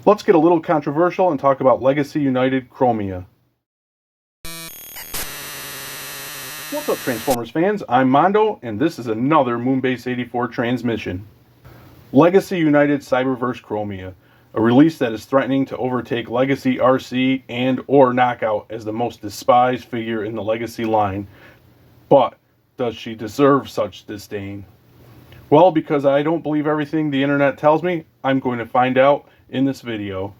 Let's get a little controversial and talk about Legacy United Chromia. What's up, Transformers fans? I'm Mondo, and this is another Moonbase 84 transmission. Legacy United Cyberverse Chromia, a release that is threatening to overtake Legacy RC and or Knockout as the most despised figure in the Legacy line. But does she deserve such disdain? Well, because I don't believe everything the internet tells me, I'm going to find out in this video.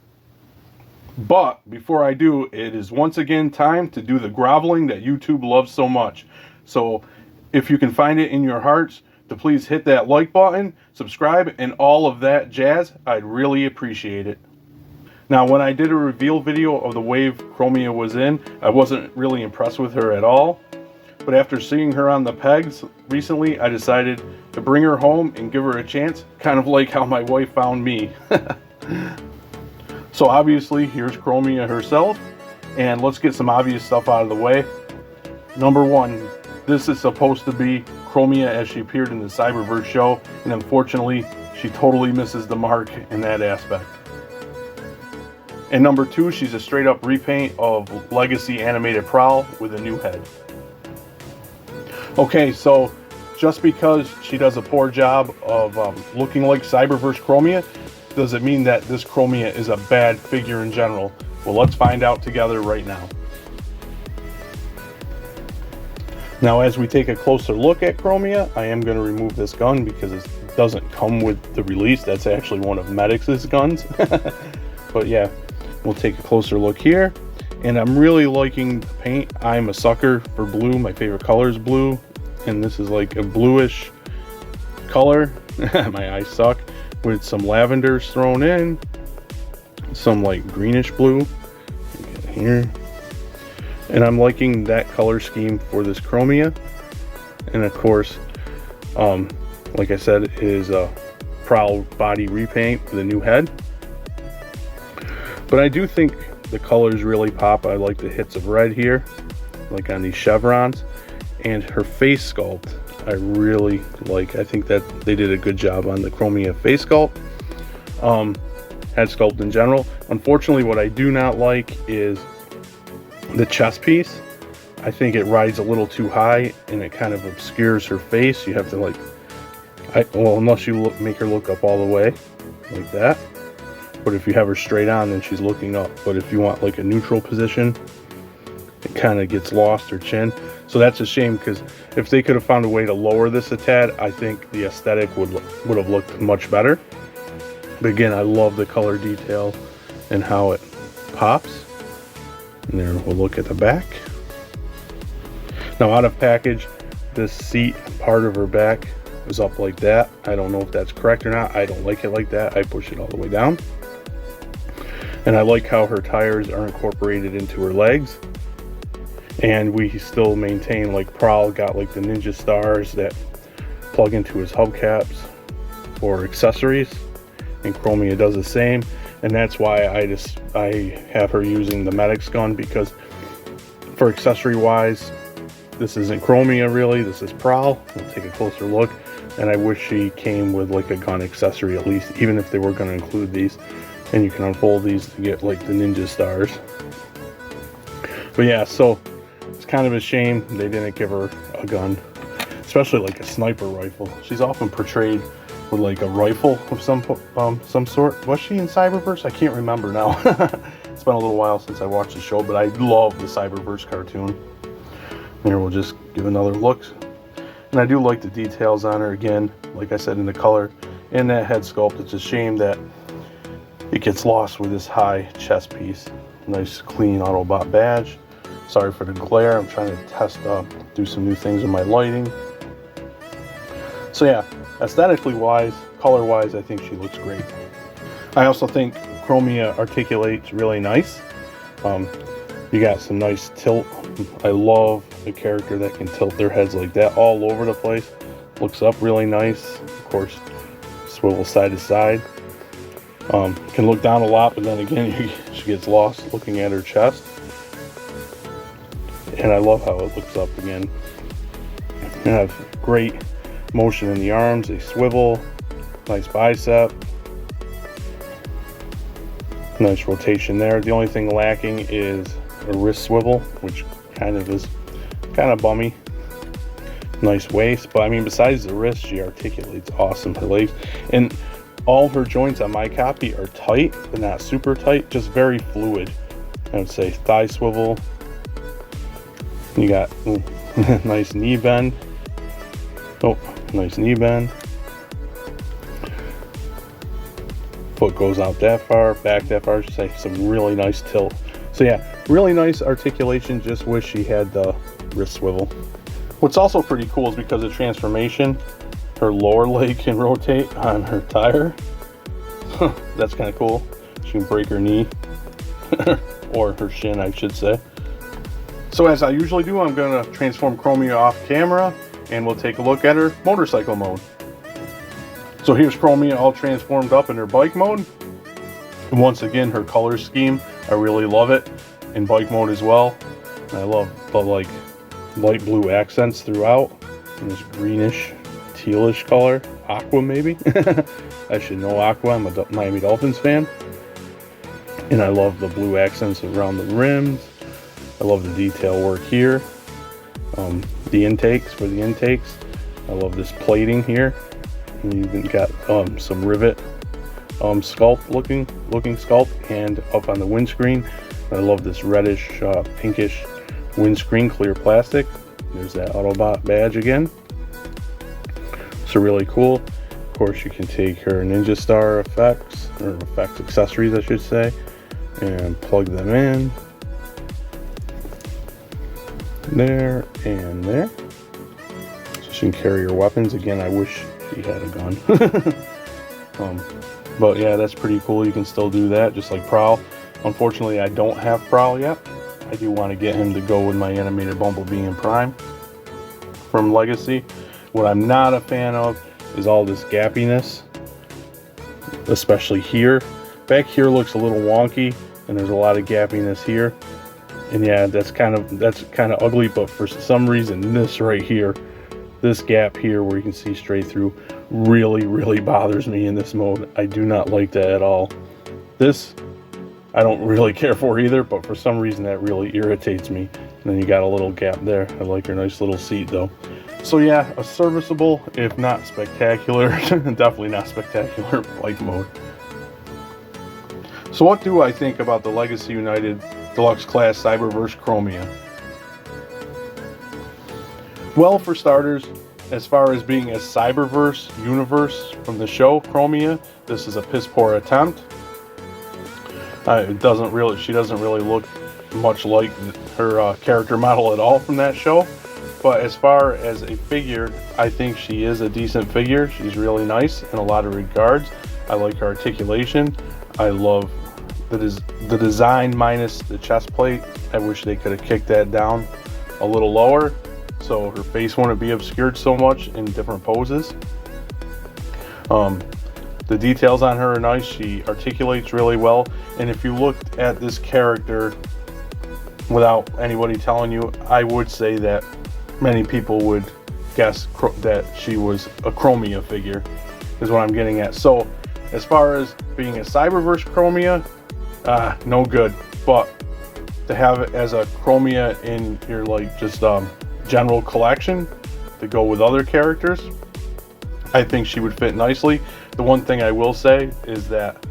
But before I do, it is once again time to do the groveling that YouTube loves so much. So if you can find it in your hearts to please hit that like button, subscribe, and all of that jazz, I'd really appreciate it. Now, when I did a reveal video of the wave Chromia was in, I wasn't really impressed with her at all. But after seeing her on the pegs recently, I decided to bring her home and give her a chance, kind of like how my wife found me. So obviously, here's Chromia herself, and let's get some obvious stuff out of the way. Number one, this is supposed to be Chromia as she appeared in the Cyberverse show, and unfortunately, she totally misses the mark in that aspect. And number two, she's a straight up repaint of Legacy animated Prowl with a new head. Okay, so just because she does a poor job of looking like Cyberverse Chromia, does it mean that this Chromia is a bad figure in general? Well, let's find out together right now. Now, as we take a closer look at Chromia, I am going to remove this gun because it doesn't come with the release. That's actually one of Medix's guns. But yeah, we'll take a closer look here. And I'm really liking the paint. I'm a sucker for blue. My favorite color is blue. And this is like a bluish color. My eyes suck. With some lavenders thrown in. Some like greenish blue. Here. And I'm liking that color scheme for this Chromia. And of course, like I said, it is a Prowl body repaint with a new head. But I do think the colors really pop. I like the hits of red here, like on these chevrons, and her face sculpt I really like. I think that they did a good job on the Chromia face sculpt, head sculpt in general. Unfortunately, what I do not like is the chest piece. I think it rides a little too high and it kind of obscures her face. You have to like, well, unless you make her look up all the way like that. But if you have her straight on, then she's looking up. But if you want like a neutral position, it kind of gets lost, her chin. So that's a shame, because if they could have found a way to lower this a tad, I think the aesthetic would have looked much better. But again, I love the color detail and how it pops. And there, we'll look at the back. Now, out of package, this seat part of her back is up like that. I don't know if that's correct or not. I don't like it like that. I push it all the way down. And I like how her tires are incorporated into her legs. And we still maintain, like Prowl got like the ninja stars that plug into his hubcaps for accessories. And Chromia does the same. And that's why I have her using the Medix gun, because for accessory wise, this isn't Chromia really, this is Prowl. We'll take a closer look. And I wish she came with like a gun accessory at least, even if they were going to include these. And you can unfold these to get like the ninja stars. But yeah, so it's kind of a shame they didn't give her a gun, especially like a sniper rifle. She's often portrayed with like a rifle of some sort. Was she in Cyberverse? I can't remember now. It's been a little while since I watched the show, but I love the Cyberverse cartoon. Here, we'll just give another look. And I do like the details on her again, like I said, in the color and that head sculpt. It's a shame that it gets lost with this high chest piece. Nice clean Autobot badge. Sorry for the glare. I'm trying to do some new things with my lighting. So yeah, aesthetically wise, color wise, I think she looks great. I also think Chromia articulates really nice. You got some nice tilt. I love a character that can tilt their heads like that all over the place. Looks up really nice. Of course, swivel side to side. Can look down a lot, but then again, she gets lost looking at her chest. And I love how it looks up again. You have great motion in the arms. They swivel. Nice bicep. Nice rotation there. The only thing lacking is a wrist swivel, which kind of is kind of bummy. Nice waist, but I mean, besides the wrist, she articulates awesome. Her legs and all her joints on my copy are tight, but not super tight, just very fluid. I would say thigh swivel. You got nice knee bend. Oh, nice knee bend. Foot goes out that far, back that far. I should say some really nice tilt. So yeah, really nice articulation. Just wish she had the wrist swivel. What's also pretty cool is because of transformation, her lower leg can rotate on her tire. That's kind of cool. She can break her knee or her shin, I should say. So as I usually do, I'm going to transform Chromia off camera and we'll take a look at her motorcycle mode. So here's Chromia all transformed up in her bike mode. And once again, her color scheme, I really love it in bike mode as well. And I love the like light blue accents throughout and this greenish tealish color, aqua maybe. I should know aqua. I'm a Miami Dolphins fan, and I love the blue accents around the rims. I love the detail work here. The intakes for the intakes. I love this plating here. And you even got some rivet sculpt looking sculpt and up on the windscreen. I love this reddish pinkish windscreen clear plastic. There's that Autobot badge again. So really cool. Of course, you can take her Ninja Star effects, or effect accessories I should say, and plug them in there and there, so she can carry her weapons. Again, I wish she had a gun. But yeah, that's pretty cool. You can still do that, just like Prowl. Unfortunately, I don't have Prowl yet. I do want to get him to go with my animated Bumblebee in Prime from Legacy. What I'm not a fan of is all this gappiness, especially here. Back here looks a little wonky, and there's a lot of gappiness here. And yeah, that's kind of ugly. But for some reason, this right here, this gap here where you can see straight through, really bothers me in this mode. I do not like that at all. This I don't really care for either, but for some reason that really irritates me. And then you got a little gap there. I like her nice little seat though. So yeah, a serviceable, if not spectacular, definitely not spectacular bike mode. So what do I think about the Legacy United Deluxe Class Cyberverse Chromia? Well, for starters, as far as being a Cyberverse universe from the show Chromia, this is a piss poor attempt. She doesn't really look much like her character model at all from that show. But as far as a figure, I think she is a decent figure. She's really nice in a lot of regards. I like her articulation. I love the design minus the chest plate. I wish they could have kicked that down a little lower so her face wouldn't be obscured so much in different poses. The details on her are nice. She articulates really well. And if you looked at this character without anybody telling you, I would say that many people would guess that she was a Chromia figure, is what I'm getting at. So as far as being a Cyberverse Chromia, no good. But to have it as a Chromia in your like just general collection to go with other characters, I think she would fit nicely. The one thing I will say is that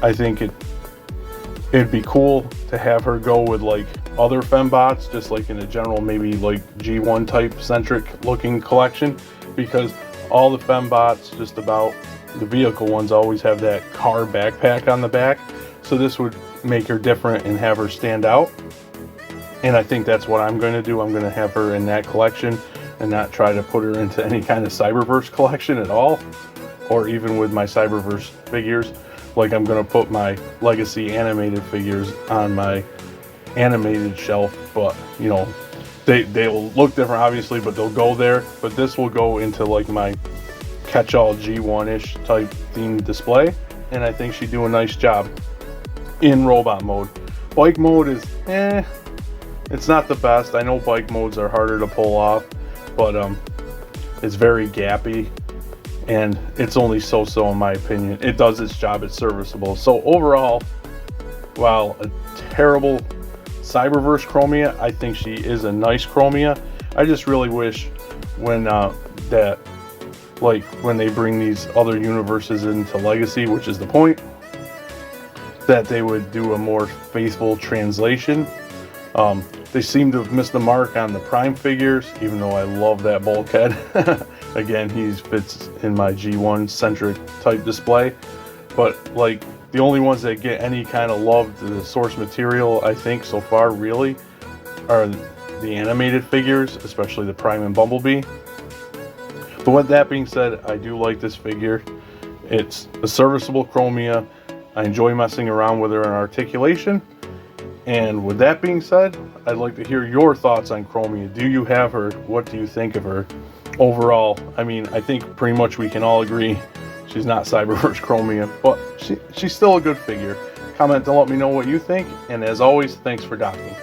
I think it'd be cool to have her go with like other fembots, just like in a general maybe like G1 type centric looking collection, because all the fembots, just about the vehicle ones, always have that car backpack on the back. So this would make her different and have her stand out. And I think that's what I'm going to do. I'm going to have her in that collection and not try to put her into any kind of Cyberverse collection at all, or even with my Cyberverse figures. Like I'm going to put my Legacy animated figures on my animated shelf, but you know, they'll look different obviously, but they'll go there. But this will go into like my catch-all G1-ish type themed display, and I think she'd do a nice job in robot mode. Bike mode is it's not the best. I know bike modes are harder to pull off, but it's very gappy, and it's only so-so in my opinion. It does its job, it's serviceable. So overall, while a terrible Cyberverse Chromia, I think she is a nice Chromia. I just really wish when when they bring these other universes into Legacy, which is the point, that they would do a more faithful translation. They seem to have missed the mark on the Prime figures, even though I love that bulkhead. Again, he fits in my G1 centric type display. But like the only ones that get any kind of love to the source material, I think so far really, are the animated figures, especially the Prime and Bumblebee. But with that being said, I do like this figure. It's a serviceable Chromia. I enjoy messing around with her in articulation. And with that being said, I'd like to hear your thoughts on Chromia. Do you have her? What do you think of her? Overall, I mean, I think pretty much we can all agree she's not Cyberverse Chromia, but she's still a good figure. Comment to let me know what you think, and as always, thanks for docking.